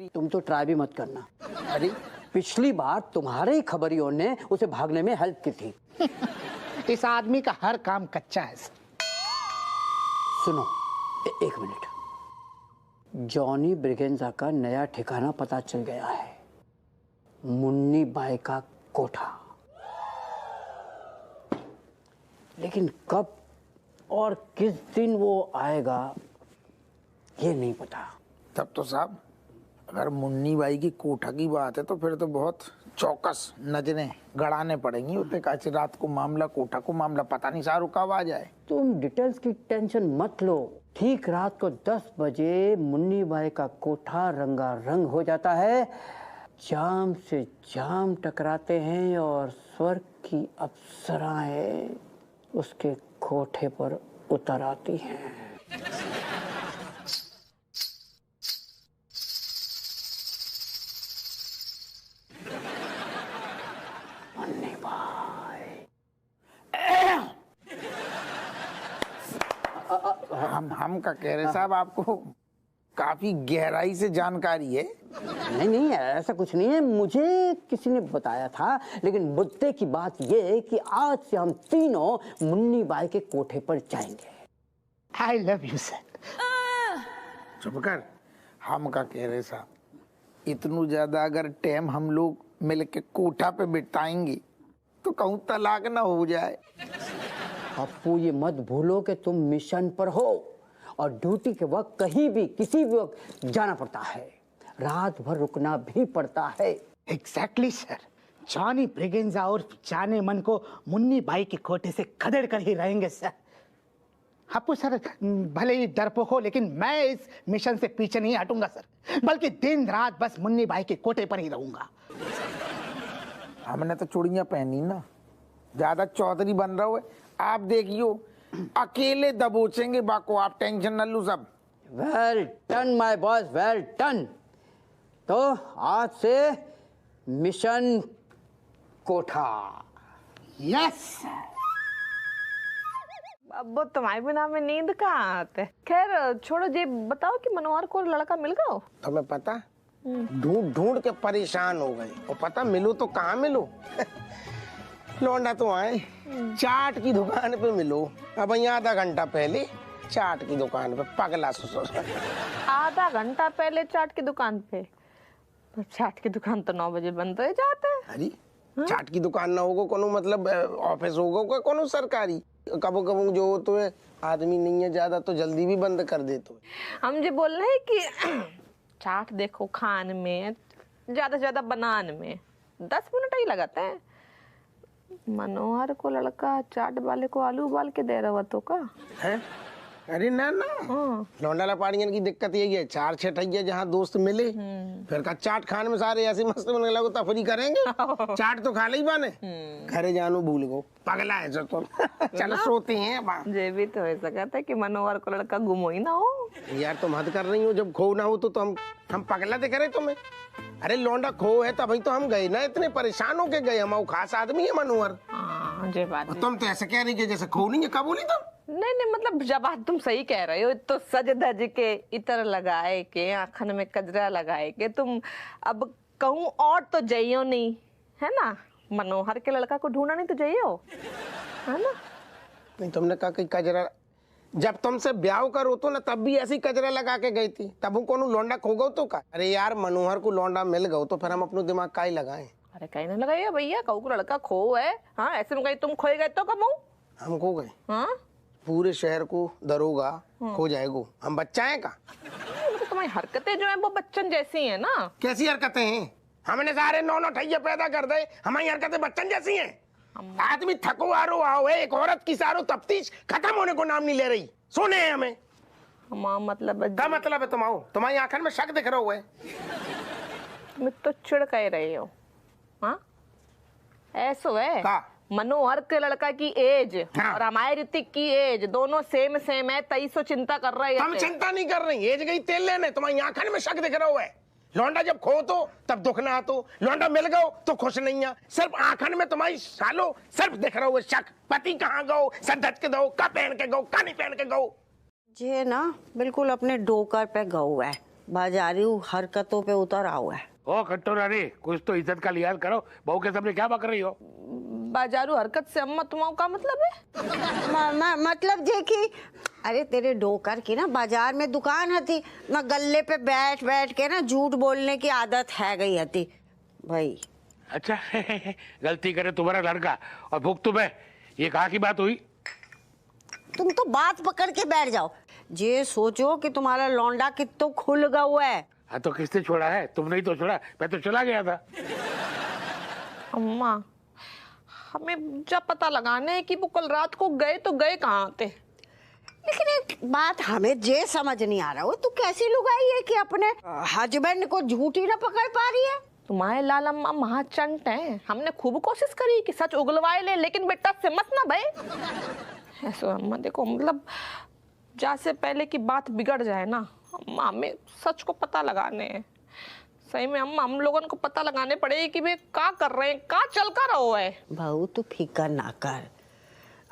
जाएगी। तुम तो ट्राई भी मत करना। अरे पिछली बार तुम्हारे ही खबरियों ने उसे भागने में हेल्प की थी। इस आदमी का हर काम कच्चा है सर। सुनो, एक मिनट। जॉनी ब्रिगेंजा का नया ठिकाना पता चल गया है, मुन्नी बाई का कोठा। लेकिन कब और किस दिन वो आएगा ये नहीं पता। तब तो साहब अगर मुन्नी बाई की कोठा की बात है तो फिर तो बहुत चौकस नजरें गड़ाने पड़ेंगी। उतने काची रात को मामला, कोठा को मामला, पता नहीं शाहरुख कब आ जाए। तुम डिटेल्स की टेंशन मत लो। ठीक रात को 10 बजे मुन्नी बाई का कोठा रंगारंग हो जाता है। जाम से जाम टकराते हैं और स्वर्ग की अप्सराएं उसके कोठे पर उतर आती हैं। मुन्नी बाई। हम का कह रहे साहब, आपको काफी गहराई से जानकारी है। नहीं, ऐसा कुछ नहीं है, मुझे किसी ने बताया था। लेकिन मुद्दे की बात ये है कि आज से हम तीनों मुन्नी बाई के कोठे पर जाएंगे। I love you sir. चुप कर। हम का कह रहे साहब, इतनु ज्यादा अगर टाइम हम लोग मिल के कोठा पे बिताएंगे तो कहूँ तलाक ना हो जाए। पप्पू, ये मत भूलो कि तुम मिशन पर हो और ड्यूटी के वक्त कहीं भी किसी भी वक्त जाना पड़ता है, रात भर रुकना भी पड़ता है। Exactly sir. जॉनी ब्रिगेंजा और जाने मन को मुन्नी बाई के कोठे से खदेड़ कर ही रहेंगे सर। आपको सर भले ही डरपोक हो, लेकिन मैं इस मिशन से पीछे नहीं हटूंगा सर, बल्कि दिन रात बस मुन्नी बाई के कोठे पर ही रहूंगा। हमने तो चूड़ियां पहनी ना, ज्यादा चौधरी बन रहा है। आप देखियो, अकेले दबोचेंगे बाको, आप टेंशन न लो सब। Well done my boss, well done. तो आज से मिशन कोठा। यस। अब तुम्हारे बिना में नींद कहाँ आते। खैर छोड़ो, ये बताओ कि मनोहर को लड़का मिल गया? तुम्हें पता, ढूंढ ढूंढ के परेशान हो गए। और पता मिलो तो कहाँ मिलो। लौंडा तो आए चाट की दुकान पे मिलो। अब यहाँ आधा घंटा पहले चाट की दुकान पे पगला ससुर। आधा घंटा पहले चाट की दुकान पे? पर चाट की दुकान तो 9 बजे बंद हो जाता है। अरे चाट की दुकान ना होगा कोनो मतलब ऑफिस होगा कोनो सरकारी। कबो कबो जो हो तो आदमी नहीं है ज्यादा तो जल्दी भी बंद कर दे। तो हम जो बोल रहे हैं कि चाट देखो खान में, ज्यादा से ज्यादा बनाने में 10 मिनट ही लगाते हैं। मनोहर को लड़का चाट वाले को आलू उबाल के दे रहा तो का है? अरे ना लौंडा लपाड़ियन की दिक्कत यही है, 4 छठैया जहाँ दोस्त मिले फिर का चाट खाने में सारे ऐसे मस्त बनने लगो, तफरी करेंगे। चाट तो खा ले ही बाने, घरे जानो भूल गो। पगला है जो तुम। चलो सोते हैं। ये भी तो हो सकता है कि मनोहर को लड़का गुम हो ही ना हो। यार तुम हद कर रही हो, जब खो ना हो तो हम पगला दिख रहे तुम्हें। अरे लौंडा खो है तभी तो हम गए ना, इतने परेशान होके गए। हम खास आदमी है मनोहर। ये बात तुम तो ऐसे कह रही है जैसे खो नहीं है। कब बोली तुम? नहीं, मतलब जब बात तुम सही कह रहे हो तो सज धज के इतर लगाए के आँखन में कजरा लगाए के तुम अब कहूँ और तो जाइयो नहीं, है ना? मनोहर के लड़का को ढूंढा नहीं तो जाइयो, है ना? नहीं तुमने कहा कि कजरा, जब तुमसे ब्याह करो तो ना तब भी ऐसी कजरा लगा के गई थी, तब को लौंडा खो गो तो का। अरे यार मनोहर को लौंडा मिल गो तो फिर हम अपना दिमाग काहे लगाए। अरे कहीं ना लगाइए भैया, कहू को लड़का खो है। हाँ ऐसे में कहीं तुम खोए गए तो कब हम खो गए? हाँ पूरे शहर को दरोगा खो जाएगा, हम बच्चा है का? तो तुम्हारी हरकतें जो है वो बच्चन जैसी है ना। कैसी हरकतें हैं? हमने सारे 9 ठैया पैदा कर दे, हमारी हरकतें बच्चन जैसी हैं। आदमी थको आरो आओ है, एक औरत की सारो तफ्तीश खत्म होने को नाम नहीं ले रही। सोने हैं हमें। मतलब क्या मतलब है? तुम आओ, तुम्हारी आंखन में शक दिख रहा है। मैं तो चिड़ कह रही हो। हाँ ऐसो है का? मनोहर के लड़का की एज हाँ। और हमारे ऋतिक की एज दोनों सेम है, तई सो चिंता कर रहे हैं। हम चिंता नहीं कर रही, एज गई तेल लेने, तुम्हारी आंखन में शक दिख रहा है। लौंडा जब खो तो तब दुख ना तो, लौंडा मिल गओ तो खुश नहीं है। सिर्फ आंखन में तुम्हारी सालो सिर्फ दिख रहा है शक। पति कहाँ गओ, सर धज के दो, का पहन के गओ, का नहीं पहन के गओ। जे ना बिल्कुल अपने डोकर पे गऊ है। बाजारी हरकतों पे उतर आओ है। ओ कट्टो रानी, कुछ तो इज्जत का लिहाज करो। बहू के सामने क्या बक रही हो? बाजारू हरकत से अम्मा तुम्हारा का मतलब है? मतलब जे कि अरे तेरे डोकर की ना बाजार में दुकान हती ना, गल्ले पे बैठ बैठ के ना झूठ बोलने की आदत है गई हती भाई। अच्छा गलती करे तुम्हारा लड़का और भूख तुम्हें, ये कहाँ की बात हुई? तुम तो बात पकड़ के बैठ जाओ। ये सोचो कि तुम्हारा लौंडा कितो खुल गया हुआ है। हाँ तो किसने छोड़ा है? तुमने ही तो छोड़ा, मैं तो चला गया था। अम्मा हमें जब पता लगाना है कि वो कल रात को गए तो गए कहाँ थे। लेकिन एक बात हमें ये समझ नहीं आ रहा हो, तू कैसी लुगाई है कि अपने हस्बैंड को झूठी ना पकड़ पा रही है। तुम्हारे लाल अम्मा महाचंट हैं। हमने खूब कोशिश करी कि सच उगलवाए ले, लेकिन बेटा सिमत ना भाई। ऐसो अम्मा देखो, मतलब जा से पहले की बात बिगड़ जाए ना अम्मा, हमें सच को पता लगाने हैं। सही में अम्मा हम लोगों को पता लगाने पड़ेगी कि वे क्या कर रहे हैं, क्या चल कर रहा है। बहू तू फिकर ना कर,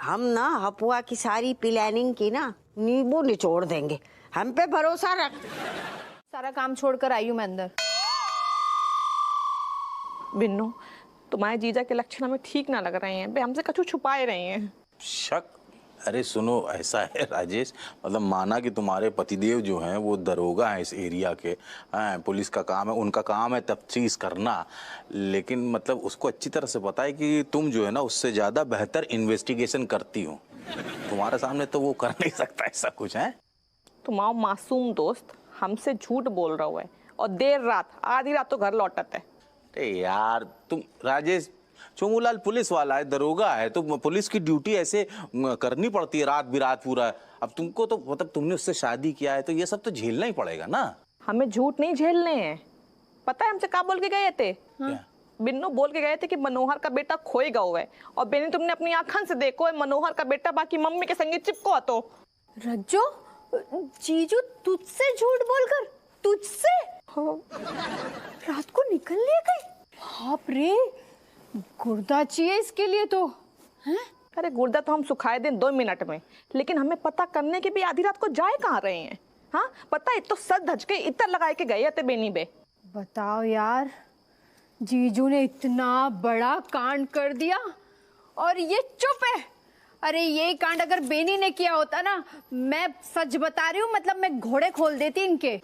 हम ना हपुआ की सारी प्लानिंग की ना नींबू निचोड़ देंगे, हम पे भरोसा रख। सारा काम छोड़कर आई हूँ मैं अंदर। बिन्नू तुम्हारे जीजा के लक्षण हमें ठीक ना लग रहे हैं, वे हमसे कछु छुपाए रहे हैं। शक? अरे सुनो, ऐसा है राजेश, मतलब माना कि तुम्हारे पतिदेव जो हैं वो दरोगा हैं इस एरिया के, हैं, पुलिस का काम है, उनका काम है तफ्तीश करना, लेकिन मतलब उसको अच्छी तरह से पता है कि तुम जो है ना उससे ज्यादा बेहतर इन्वेस्टिगेशन करती हो। तुम्हारे सामने तो वो कर नहीं सकता ऐसा कुछ है। तुम्हारा मासूम दोस्त हमसे झूठ बोल रहा है और देर रात आधी रात तो घर लौटत है। अरे यार तुम राजेश, चोमूलाल पुलिस वाला है, दरोगा है, तो पुलिस की ड्यूटी ऐसे करनी पड़ती है रात बिरात पूरा। अब तुमको तो मतलब तुमने उससे शादी किया है तो ये सब तो झेलना ही पड़ेगा ना। हमें झूठ नहीं झेलने हैं। पता है हमसे क्या बोल के गए थे? बिन्नू बोल के गए थे कि मनोहर का बेटा खोए गया हुआ है, और बेनी तुमने अपनी आंखन से देखो है मनोहर का बेटा बाकी मम्मी के संगे चिपको। तो रज्जो, जीजू तुझसे झूठ बोलकर, तुझसे रात को निकल ले गई। बाप रे, गुर्दा चाहिए इसके लिए तो हैं? अरे गुर्दा तो हम सुखाए दें 2 मिनट में, लेकिन हमें पता करने के भी आधी रात को जाए कहाँ रहे हैं। हाँ पता है, तो सच धज के इतर लगाए के गए थे बेनी बे। बताओ यार, जीजू ने इतना बड़ा कांड कर दिया और ये चुप है। अरे ये कांड अगर बेनी ने किया होता ना, मैं सच बता रही हूँ, मतलब मैं घोड़े खोल देती इनके।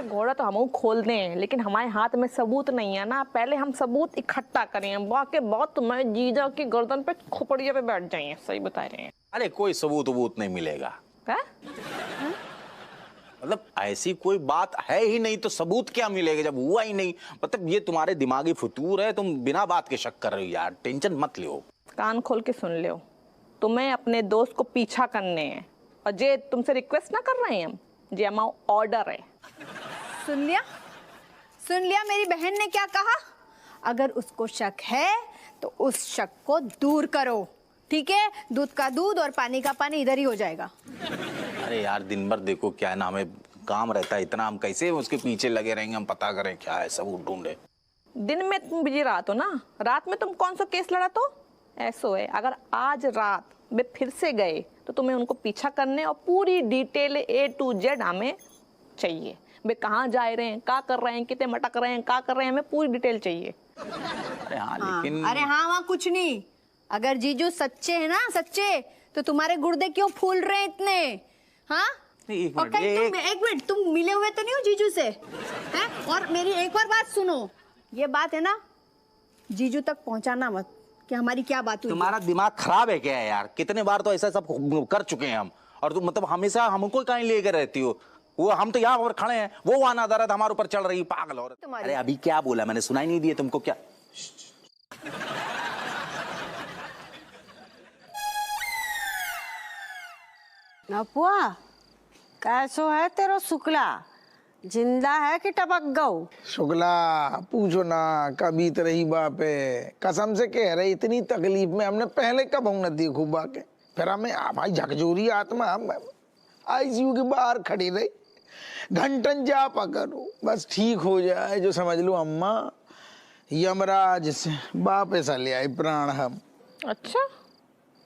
घोड़ा तो हम खोल दें, लेकिन हमारे हाथ में सबूत नहीं है ना। पहले हम सबूत इकट्ठा करें, बाकी बहुत तुम्हारे जीजा की गर्दन पे खोपड़िया पे बैठ जाइए। सही बता रहे हैं। अरे कोई सबूत वबूत नहीं मिलेगा। क्या? मतलब ऐसी कोई बात है ही नहीं तो सबूत क्या मिलेगा जब हुआ ही नहीं। मतलब ये तुम्हारे दिमागी फतूर है, तुम बिना बात के शक कर रहे हो यार, टेंशन मत लो। कान खोल के सुन लो, तुम्हें अपने दोस्त को पीछा करने हैं, और जे तुमसे रिक्वेस्ट ना कर रहे हैं हम, जे हमारा ऑर्डर है। सुन लिया, सुन लिया मेरी बहन ने क्या कहा। अगर उसको शक है तो उस शक को दूर करो, ठीक है? दूध का दूध और पानी का पानी इधर ही हो जाएगा। अरे यार दिन भर देखो क्या नाम है, काम रहता है इतना, हम कैसे उसके पीछे लगे रहेंगे, हम पता करें क्या है, सबूत ढूंढे। दिन में तुम बिजी रहा तो ना, रात में तुम कौन सा केस लड़ा तो ऐसो है। अगर आज रात वे फिर से गए तो तुम्हें उनको पीछा करने और पूरी डिटेल A to Z हमें चाहिए। वे कहाँ जा रहे हैं, क्या कर रहे हैं, कितने मटक रहे हैं, क्या कर रहे हैं, हमें पूरी डिटेल चाहिए। अरे हाँ लेकिन अरे हाँ वहाँ कुछ नहीं। अगर जीजू सच्चे है ना, सच्चे, तो तुम्हारे गुर्दे क्यों फूल रहे हैं इतने? हाँ एक और कहीं एक मिनट, तुम मिले हुए तो नहीं हो जीजू से? हैं? और मेरी एक और बात सुनो, ये बात है ना जीजू तक पहुंचाना मत कि हमारी क्या बात हुई। तुम्हारा दिमाग खराब है क्या है यार? कितने बार तो ऐसा सब कर चुके हैं हम, और तुम मतलब हमेशा हमको कहीं लेकर रहती हो। वो हम तो यहाँ पर खड़े हैं, वो वाना दर्द हमारे ऊपर चढ़ रही, पागल औरत। अरे अभी क्या बोला मैंने, सुनाई नहीं दिया तुमको क्या? नपुआ कैसो है तेरो शुक्ला, जिंदा है कि टपक गऊ? शुक्ला पूछो ना, कभी तरही बाप है, कसम से कह रहे इतनी तकलीफ में हमने पहले कब न दी खूबा के। फिर हमें भाई झकझोरी आत्मा ICU के बाहर खड़ी रही, घंटन जा पकड़ो बस ठीक हो जाए, जो समझ लो अम्मा यमराज से वापस ले आए प्राण हम। अच्छा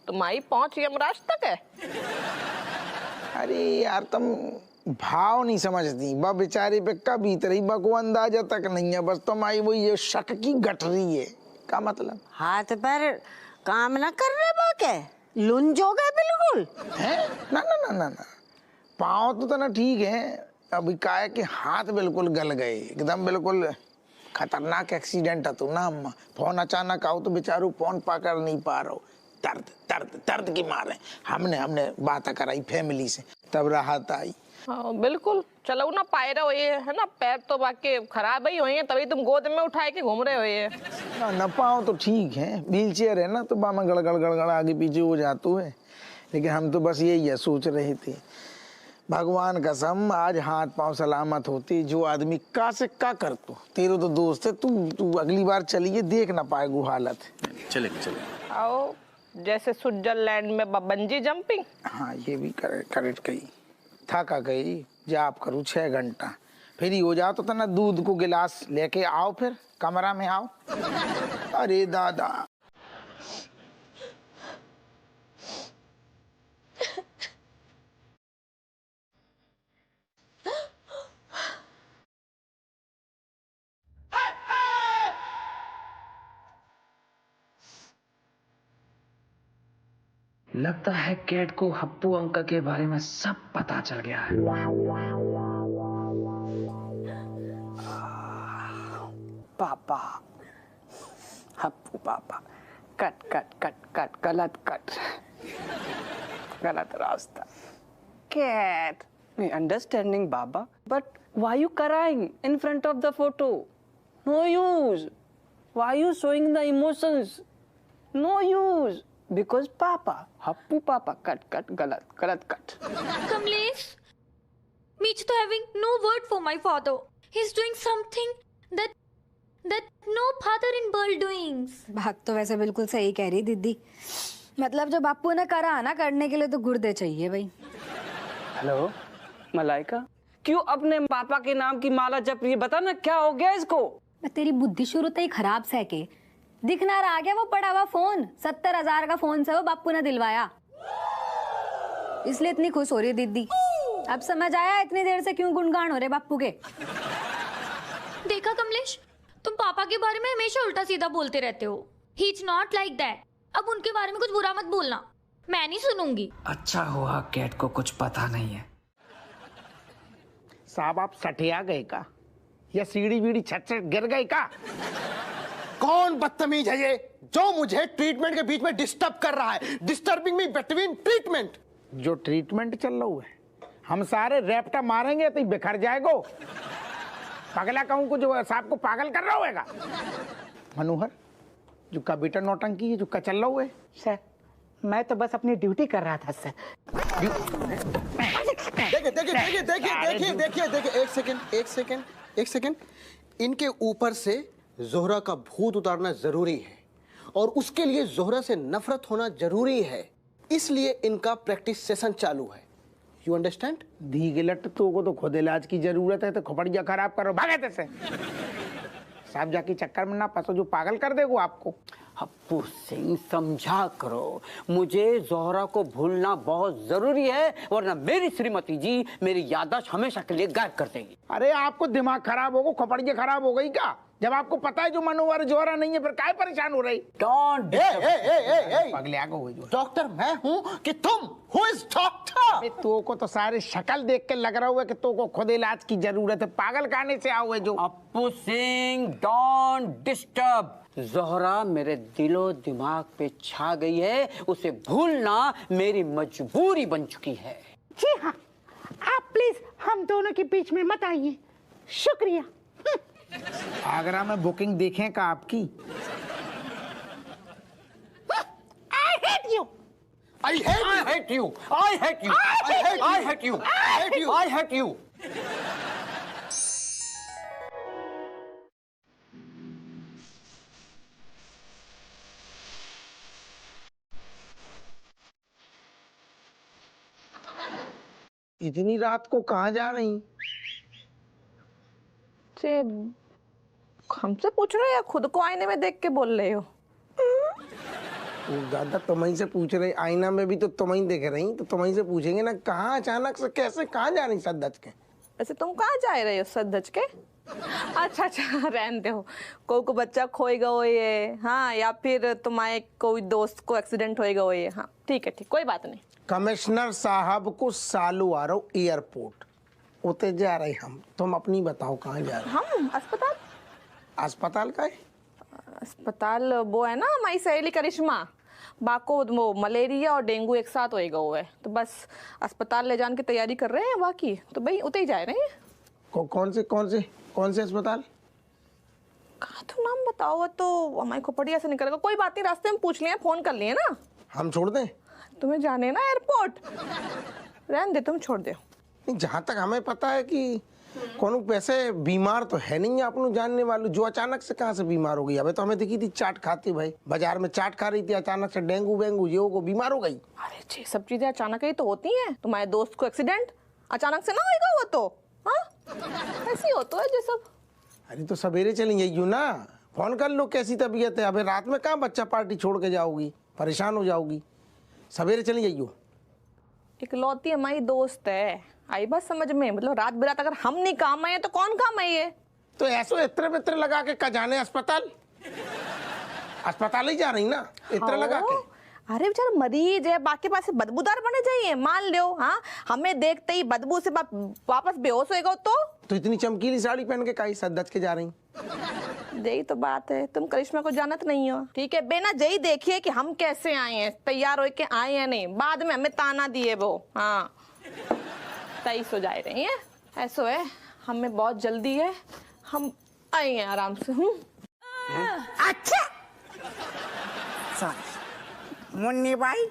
तुम्हारी पहुंच यमराज तक है? अरे यार तुम भाव नहीं समझती, बा बेचारे पे कब बीत रही बा को अंदाजा तक नहीं है। बस तुम आई वो ये शक की गठरी है का मतलब। हाथ पैर काम ना कर रहे बा के लुंज हो गए बिल्कुल है ना ना ना ना ना, पाँव तो ना ठीक है, अभी का है कि हाथ बिल्कुल गल गए एकदम, बिल्कुल खतरनाक एक्सीडेंट है तो ना अम्मा। फोन अचानक आओ तो बेचारू फोन पकड़ नहीं पा रहा हो, दर्द दर्द दर्द की मारे हमने बात कराई फैमिली से, तब राहत आई। हाँ बिल्कुल, चलो ना पाए रहे हो ये है ना, पैर तो बाकी खराब ही हुए हैं, तभी तुम गोद में उठाए के घूम रहे हो ये। ना पाओ तो ठीक है, व्हील चेयर है ना तो बामा गड़गड़ गड़गड़ आगे पीछे हो जाते है, लेकिन हम तो बस यही है सोच रहे थे भगवान कसम आज हाथ पांव सलामत होते, जो आदमी का से का कर तू, तेरे तो दोस्त है, तू अगली बार चलिए देख ना पाएगू हालत। चलेंगे आओ जैसे स्विट्जरलैंड में बंजी जंपिंग। हाँ ये भी करेक्ट कही, थका गई जाप करूँ 6 घंटा, फिर ही हो जाओ तो ना दूध को गिलास लेके आओ, फिर कमरा में आओ। अरे दादा लगता है कैट को हप्पू अंकल के बारे में सब पता चल गया है। पापा, हप्पू पापा, कट कट कट कट, गलत कट, गलत रास्ता। Cat, me understanding Baba, but why you crying in front of the photo? No use. Why you showing the emotions? No use. Because Papa, Happu पापा, कट कट, गलत गलत cut. Kamlesh, Meech to having no word for my father. He's doing something that no father in world doings. भाग तो वैसे बिल्कुल सही कह रही दीदी, मतलब जो बापू ने करा ना करने के लिए तो गुर्दे चाहिए भाई। हेलो मलाइका, क्यों अपने पापा के नाम की माला जप रही है? बता ना क्या हो गया इसको। तेरी बुद्धि शुरू से ही खराब से के दिखना रहा गया वो पड़ा हुआ फोन, 70,000 का फोन से वो बापू ने दिलवाया, इसलिए इतनी खुश हो रही दीदी। अब समझ आया इतनी देर से क्यों गुणगान हो रहे बापू के। देखा कमलेश, तुम पापा के बारे में हमेशा उल्टा सीधा बोलते रहते हो। He is not like that. अब उनके बारे में कुछ बुरा मत बोलना, मैं नहीं सुनूंगी। अच्छा हुआ कैट को कुछ पता नहीं है। साहब आप सठिया गए का या सीढ़ी बीड़ी छत से गिर गए का? कौन बदतमीज है ये जो मुझे ट्रीटमेंट के बीच में डिस्टर्ब कर रहा है? Disturbing me between treatment. जो ट्रीटमेंट चल रहा है हम सारे रैप्टा मारेंगे तो बिखर जाएगो। पगला कहूं को जो साहब को पागल कर रहा होगा। मनोहर जो का बेटा नौटंकी है जो का चल रहा है। सर मैं तो बस अपनी ड्यूटी कर रहा था सर। देखिए देखिए देखिए देखिए देखिए देखिए देखिए, एक सेकंड, इनके ऊपर से जोहरा का भूत उतारना जरूरी है और उसके लिए जोहरा से नफरत होना जरूरी है, इसलिए इनका प्रैक्टिस सेशन चालू है। You understand? धी गिलट तो को तो खुद इलाज की जरूरत है तो खोपड़िया खराब करो भागे से। साहब जाके चक्कर में ना फंसो जो पागल कर देगो आपको। हप्पू सिंह समझा करो, मुझे जोहरा को भूलना बहुत जरूरी है, वरना मेरी श्रीमती जी मेरी याददाश्त हमेशा के लिए गायब कर देगी। अरे आपको दिमाग खराब होगा, खोपड़िया खराब हो गई क्या? जब आपको पता है जो मनोहर जोहरा नहीं है फिर काहे परेशान हो रही? डोंट पगले आगो हो जो। डॉक्टर मैं हूं कि तुम? Who is doctor? तो को तो सारे शक्ल देख के लग रहा है कि तो को खुद इलाज की जरूरत है, पागल कहने से आओ है जो। Happu Singh don't disturb. जोहरा मेरे दिलो दिमाग पे छा गई है, उसे भूलना मेरी मजबूरी बन चुकी है। जी हाँ, आप प्लीज हम दोनों के बीच में मत आइए, शुक्रिया। आगरा में बुकिंग देखें का आपकी? I hate you. I hate you. I hate you. I hate you. I hate you. I hate you. I hate you. इतनी रात को कहाँ जा रही? हमसे पूछ रहे हो या खुद को आईने में देख के बोल रहे हो? वो दादा तुम्हीं से पूछ रहे, आईना में भी तो तुम्हीं देख रही, तो तुम्हीं से पूछेंगे ना कहाँ अचानक से कैसे कहाँ जा रही सद धज के। वैसे तुम कहाँ जा रहे हो सज धज के? अच्छा अच्छा रहने दो, को बच्चा खोएगा हो ये, हाँ, या फिर तुम्हारे कोई दोस्त को एक्सीडेंट होएगा हो ये, हाँ ठीक है, ठीक, कोई बात नहीं। कमिश्नर साहब को सालू आ रहा एयरपोर्ट उते जा रहे हम, तुम अपनी बताओ कहाँ जा रहे? हम अस्पताल। अस्पताल का है? अस्पताल वो है ना हमारी सहेली करिश्मा, बाको वो मलेरिया और डेंगू एक साथ होएगा हुआ है, तो बस अस्पताल ले जाने की तैयारी कर रहे हैं बाकी, तो भाई उते ही जा रहे हैं। कौन से अस्पताल? कहाँ तो नाम बताओ तो हमारी खोपड़िया से निकलेगा, कोई बात नहीं, रास्ते में पूछ लिए, फोन कर लिए ना। हम छोड़ दें? तुम्हें जाने है ना एयरपोर्ट, रहने दे, तुम छोड़ दो। जहाँ तक हमें पता है कि कौन पैसे बीमार तो है नहीं आपको जानने वाले, जो अचानक से कहाँ से बीमार हो गई? अबे तो हमें दिखी थी चाट खाती भाई, बाजार में चाट खा रही थी, अचानक से डेंगू वेंगू ये को बीमार हो गई। अरे जी, सब चीजें अचानक ही तो होती हैं। तुम्हारे दोस्त को एक्सीडेंट अचानक से ना होएगा वो तो, हाँ ऐसे ही होता है जो सब। अरे तो सवेरे चली जाइयो ना, फोन कर लो कैसी तबीयत है। अबे रात में कहाँ बच्चा पार्टी छोड़ के जाओगी, परेशान हो जाओगी, सवेरे चली जाइयो। इकलौती हमारी दोस्त है, आई बात समझ में, मतलब रात बिरात अगर हम नहीं काम आए तो कौन काम आए? तो ऐसो इत्र बित्र लगा के जाने अस्पताल? अस्पताल ही जा रही ना इत्र लगा के? अरे बेचारा मरीज है, बाकी पास से बदबूदार बने जाइए, मान लो, हाँ हमें देखते ही बदबू से वापस बेहोश होएगा तो इतनी चमकीली साड़ी पहन के काई सद धज के जा रही? यही तो बात है, तुम करिश्मा को जानत नहीं हो, ठीक है बेना, यही देखिए कि हम कैसे आए हैं, तैयार होके आए हैं नहीं, बाद में हमें ताना दिए वो, हाँ तई सो जा रही है, ऐसो है, हमें बहुत जल्दी है, हम आए हैं आराम से। अच्छा मुन्नी भाई,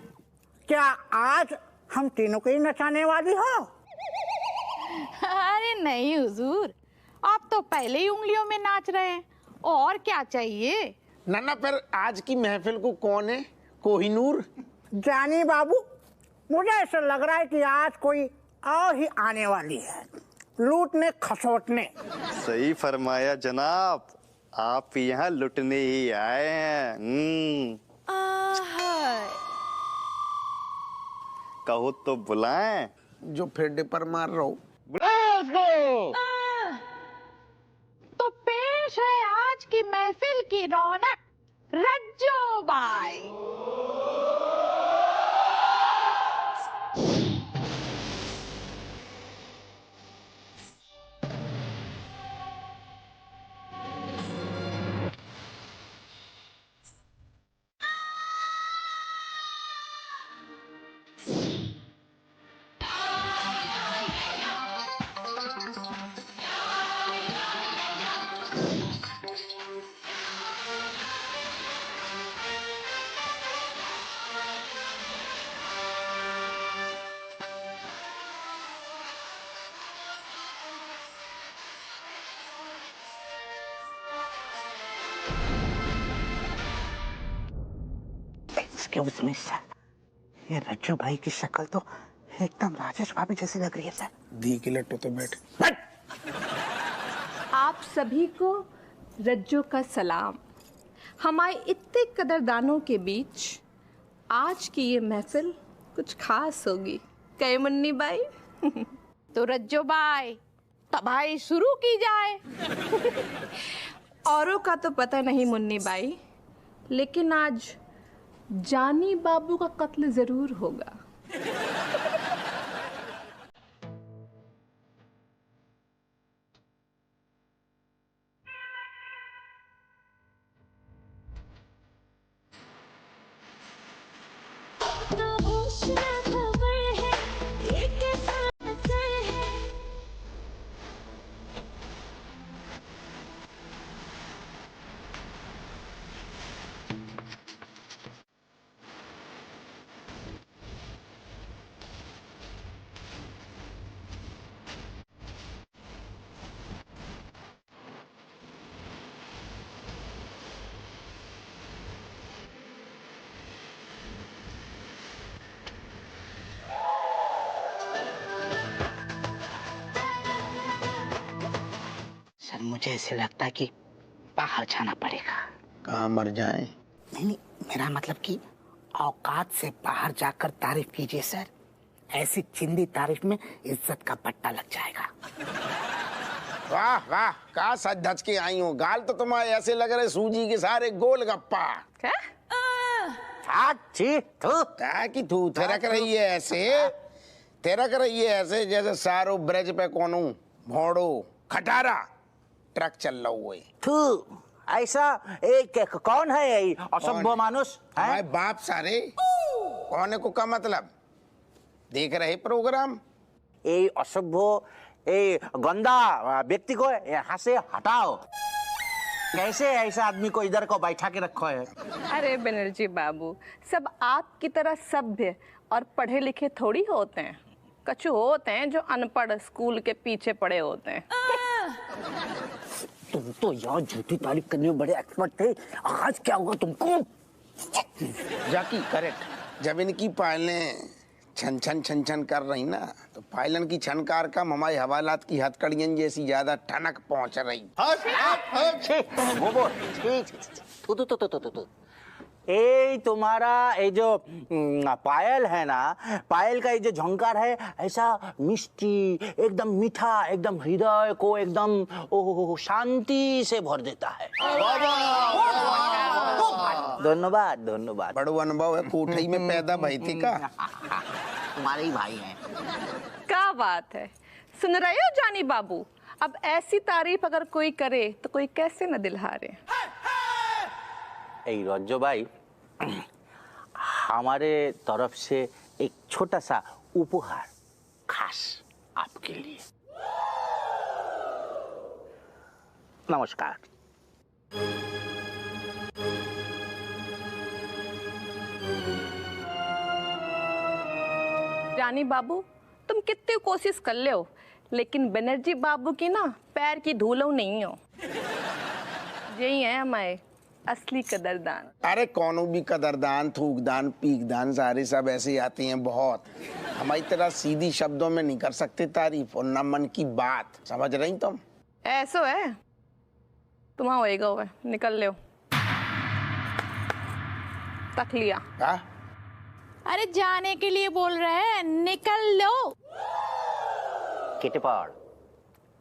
क्या आज हम तीनों को ही नचाने वाली हो? अरे नहीं हुजूर, आप तो पहले ही उंगलियों में नाच रहे हैं, और क्या चाहिए? ना फिर आज की महफिल को कौन है कोहिनूर? जानी बाबू, मुझे ऐसा लग रहा है कि आज कोई और ही आने वाली है, लूटने खसोटने। सही फरमाया जनाब, आप यहाँ लुटने ही आए हैं। कहो तो बुलाएं? जो फेडे पर मार रहा हूँ तो पेश है आज की महफिल की रौनक, रज्जो बाई। एक्सक्यूज मी सर, ये रज्जू भाई की शक्ल तो एकदम राजेश भाभी जैसी लग रही है सर। दी के लट्टू तो बैठ। आप सभी को रज्जो का सलाम। हमारे इतने कदरदानों के बीच आज की ये महफिल कुछ खास होगी, कहे मुन्नी बाई? तो रज्जो बाई, तबाही शुरू की जाए। औरों का तो पता नहीं मुन्नी बाई, लेकिन आज जानी बाबू का कत्ल जरूर होगा। सर मुझे ऐसे लगता है कि बाहर जाना पड़ेगा। कहाँ मर जाए? नहीं, मेरा मतलब कि औकात से बाहर जाकर तारीफ कीजिए सर, ऐसी चिंदी तारीफ में इज्जत का पट्टा लग जाएगा। वाह वाह, का सच धज के आई हो। गाल तो तुम्हारे ऐसे लग रहे सूजी के सारे गोलगप्पा। क्या? कि तू थिरक रही है ऐसे, थिरक रही है ऐसे जैसे सारो ब्रिज पे कोनू भोड़ो खटारा ट्रक चल रहा हुआ है। तू ऐसा एक कौन है ये असभ्य मानुष? हमारे बाप सारे कौन है को का मतलब? देख रहे प्रोग्राम? ये असभ्य, ये गंदा व्यक्ति को यहाँ से हटाओ। कैसे ऐसा आदमी को इधर को बैठा के रखो है? अरे बनर्जी बाबू, सब आपकी तरह सभ्य और पढ़े लिखे थोड़ी होते हैं। कछु होते हैं जो अनपढ़ स्कूल के पीछे पड़े होते हैं। तुम तो यार झूठी तारीफ करने में बड़े एक्सपर्ट थे, आज क्या हुआ तुमको? जाकी करेक्ट। जब इनकी पायलें छन छन छन छन कर रही ना, तो पायलन की छनकार कम हमारे हवालात की हथकड़ियन जैसी ज्यादा ठनक पहुंच रही। ए तुम्हारा ये जो पायल है ना, पायल का ये जो झंकार है ऐसा मिष्टी, एकदम मीठा, एकदम हृदय को एकदम शांति से भर देता है। धन्यवाद धन्यवाद। बड़ो अनुभव है, कोठई में पैदा भई थी का? तुम्हारे ही भाई हैं। क्या बात है, सुन रहे हो जानी बाबू? अब ऐसी तारीफ अगर कोई करे तो कोई कैसे न दिल हारे। रज्जो भाई, हमारे तरफ से एक छोटा सा उपहार खास आपके लिए। नमस्कार। जानी बाबू, तुम कितनी कोशिश कर ले हो, लेकिन बनर्जी बाबू की ना पैर की धूलो नहीं हो। यही है हमारे असली कदरदान। अरे कौनो भी कदरदान, थूकदान, पीकदान सारे सब ऐसे आते हैं बहुत। हमारी तरह सीधी शब्दों में नहीं कर सकते तारीफ, और न मन की बात। समझ रही तुम? ऐसो है, तुम होएगा हुआ, निकल ले तक लिया। अरे जाने के लिए बोल रहे हैं, निकल लो। किटपाड़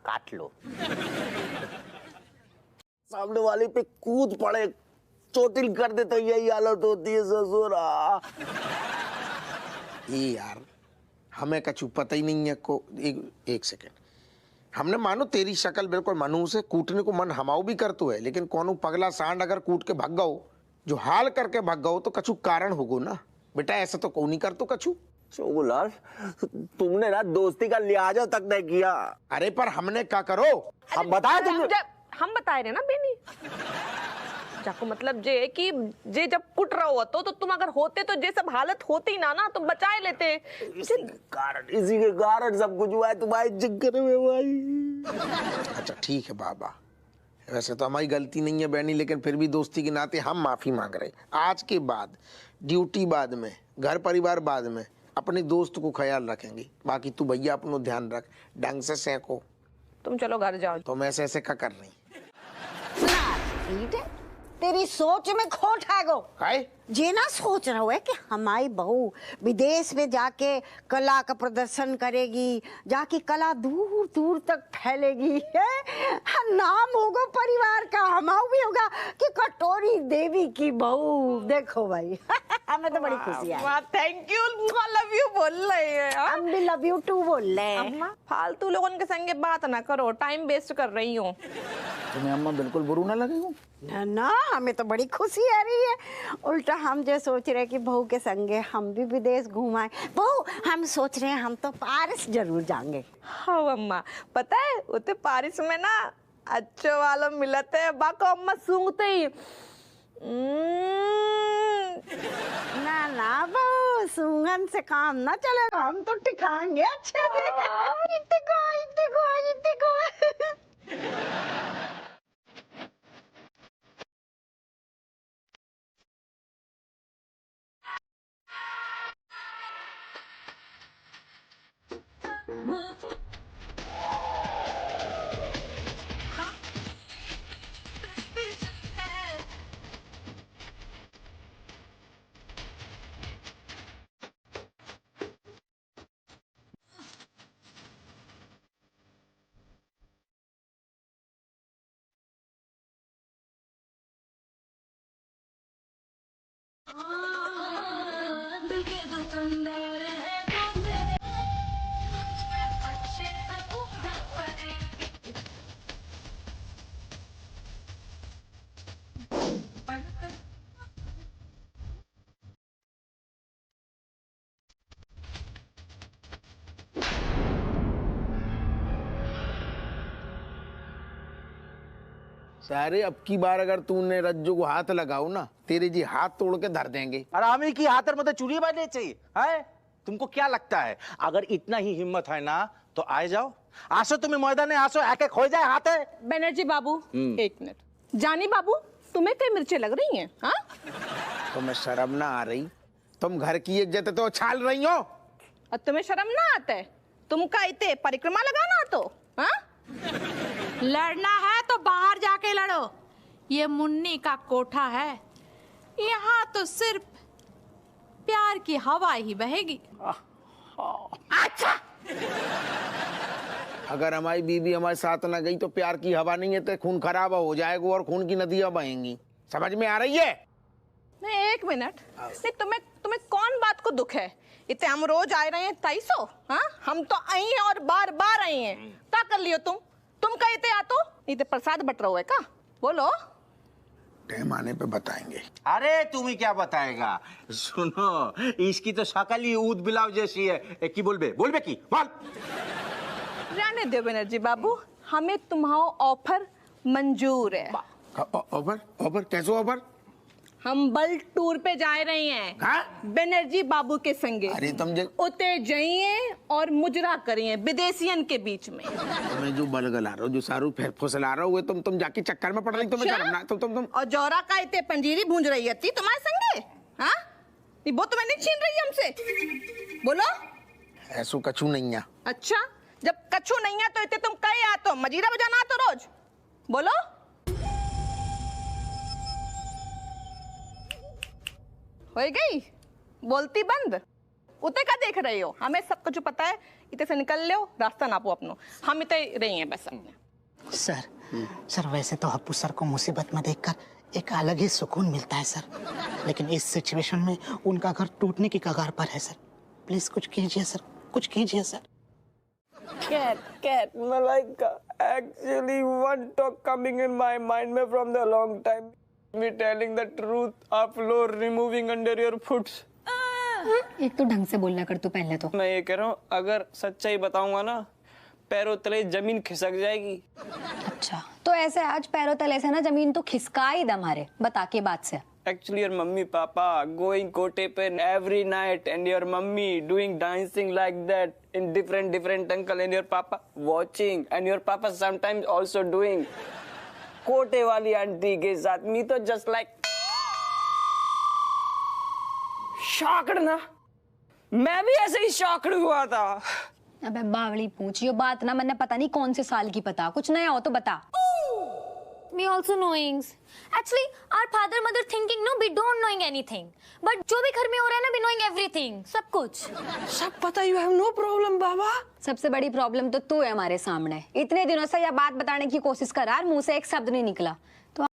काट लो। सामने वाले पे कूद पड़े, चोटिल कर दे तो यही हालत होती है ससुरा। ये यार हमें कछु पता ही नहीं है को। एक सेकेंड, हमने मानो तेरी शक्ल बिल्कुल मनू से कूटने को मन हमाऊ भी करतो है, लेकिन कोनो पगला सांड अगर कूट के भाग गओ, जो हाल करके भाग गओ, तो कछु कारण होगो ना बेटा। ऐसा तो कौन नहीं करतो कछु। शोभूलाल, तुमने ना दोस्ती का लिहाजा तक नहीं किया। अरे पर हमने क्या करो? हम बताए तुमने। हम बताए रहे ना बेनी। जाको मतलब जे कि जे जब कुट रहा हो तो तुम अगर होते तो जे सब हालत होती ना तो बचाए लेते। इसी के कारण सब कुछ हुआ है तुम्हारे जिक्र में भाई। अच्छा ठीक है बाबा, वैसे तो हमारी गलती नहीं है बहनी, लेकिन फिर भी दोस्ती के नाते हम माफी मांग रहे। आज के बाद ड्यूटी बाद में, घर परिवार बाद में, अपने दोस्त को ख्याल रखेंगे। बाकी तू भैया अपनो ध्यान रख, ढंग से सेको। तुम चलो घर जाओ। तुम ऐसे ऐसे क्या कर रही? तेरी सोच में खोट है गो। जे ना सोच रहा है कि हमारी बहू विदेश में जाके कला का प्रदर्शन करेगी, जाके कला दूर दूर तक फैलेगी है। नाम होगा परिवार का, हमारा भी होगा कि कटोरी देवी की बहू। देखो भाई हमें तो बड़ी खुशी है। थैंक यू, लव यू बोल रहे हैं। हम भी लव यू टू बोल रहे हैं। फालतू लोगों के संगे बात ना करो, टाइम वेस्ट कर रही हूँ। तुम्हें अम्मा बिल्कुल बुरू ना लगे हो? ना, हमें तो बड़ी खुशी आ रही है। उल्टा हम जो सोच रहे कि बहू के संगे हम भी विदेश घुमाएं। बहू, हम सोच रहे हैं हम तो पारिस जरूर जाएंगे। हाँ अम्मा, पता है उते पारिस में ना अच्छे वालों मिलते हैं। बाको अम्मा सूंघते ही ना ना बहू, सूंघन से काम ना चलेगा, हम तो टिकाएंगे अच्छे से। टिको टिको टिको। सारे अब की बार अगर तूने रज्जू को हाथ लगाओ ना, तेरे जी हाथ तोड़ के धर देंगे। अरे हमें की हाथ मतलब चूड़ी बांधनी चाहिए है? तुमको क्या लगता है अगर इतना ही हिम्मत है ना तो आए जाओ, आसो तुम्हें मैदान आसो, एक एक हो जाए हाथ है। बनर्जी बाबू एक मिनट, जानी बाबू तुम्हें कई मिर्चें लग रही हैं? हाँ तुम्हें शर्म ना आ रही? तुम घर की इज्जत तो छाल रही हो और तुम्हें शर्म ना आता है? तुम का इते परिक्रमा लगाना तो? हाँ लड़ना है तो बाहर जाके लड़ो, ये मुन्नी का कोठा है, यहाँ तो सिर्फ प्यार की हवा ही बहेगी। अच्छा अगर हमारी बीवी हमारे साथ ना गई तो प्यार की हवा नहीं है तो खून खराब हो जाएगा और खून की नदियां बहेंगी। समझ में आ रही है? नहीं एक मिनट, नहीं तुम्हें कौन बात को दुख है? इतने हम रोज आए रहे हैं 2300, हाँ हम तो आई हैं और बार बार आई हैं। क्या कर लियो तुम का इतने आ तो इतने प्रसाद बट रहा है का? बोलो टाइम आने पे बताएंगे। अरे तुम्हें क्या बताएगा, सुनो इसकी तो शक्ल ही ऊद बिलाव जैसी है। की बोलबे की बोल। रहने दो बनर्जी बाबू, हमें तुम्हारा ऑफर मंजूर है। ऑफर कैसे ऑफर? हम वर्ल्ड टूर पे जा रहे हैं बनर्जी बाबू के संगे। अरे तुम उते जाइए और मुजरा करिए विदेशियन के बीच में। मैं जो बलगला रहा हूँ, जो सारू फुसला रहा हूँ, तुम जाके चक्कर में पड़ रही। तुम्हें शर्म ना? तुम और जोरा का इतने पंजीरी भूंज रही थी तुम्हारे संगे? हाँ वो तुम्हें नहीं छीन रही हमसे? बोलो ऐसो कछु नहीं है। अच्छा जब कछु नहीं है तो इतने तुम कहे आते हो मजीरा बजाना तो रोज? बोलो हो गई बोलती बंद। उते का देख रहे हो? हमें सब कुछ पता है, इतने से निकल लो, रास्ता नापो अपनो। हम इतने रही हैं बस अपने। सर वैसे तो हप्पू सर को मुसीबत में देखकर एक अलग ही सुकून मिलता है सर, लेकिन इस सिचुएशन में उनका घर टूटने की कगार पर है सर। प्लीज कुछ कीजिए सर, कुछ कीजिए sir. Cat, Malaika. Actually, one talk coming in my mind में from the long time. Me telling the truth, आप floor removing under your foot. एक तो ढंग से बोलना कर तू पहले तो। मैं ये कह रहा हूँ अगर सच्चाई बताऊंगा ना पैरों तले जमीन खिसक जाएगी। अच्छा तो ऐसे आज पैरों तले से ना जमीन तो खिसका ही दम हमारे, बता के बात से। Actually, your mummy papa going kote pe every night and your mummy doing dancing like that in different uncle and your papa watching and your papa sometimes also doing कोटे वाली आंटी के साथ। मी तो just like शॉक्ड ना, मैं भी ऐसे ही shocked हुआ था। अबे बावली पूछ, ये बात ना मैंने पता नहीं कौन से साल की पता, कुछ नया हो तो बता। Me also knowings. Actually, our father mother thinking no, we don't knowing anything. But जो भी घर में हो रहा है ना, we knowing everything. सब कुछ। सब पता, you have no problem बाबा। सबसे बड़ी प्रॉब्लम तो तू है हमारे सामने। इतने दिनों से यह बात बताने की कोशिश कर रहा, मुंह से एक शब्द नहीं निकला।